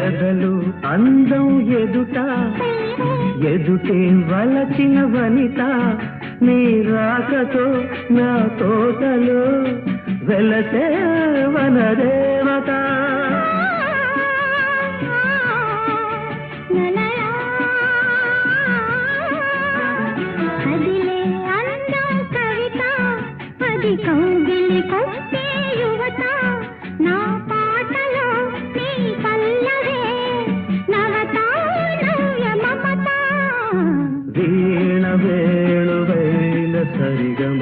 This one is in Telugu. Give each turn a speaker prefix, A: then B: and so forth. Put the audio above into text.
A: ఎదలు అందం ఎదుట ఎదుటే వలచిన వనిత నీ రాకతో నా తోటలో వెలసే వనదేవత
B: అదిలే అందం కవిత అది కౌగిలి కొట్టే యువత నా పాటలో నీ పల్లవే నవత నవ్య మమత
A: వీణ వేణువైన సరిగమ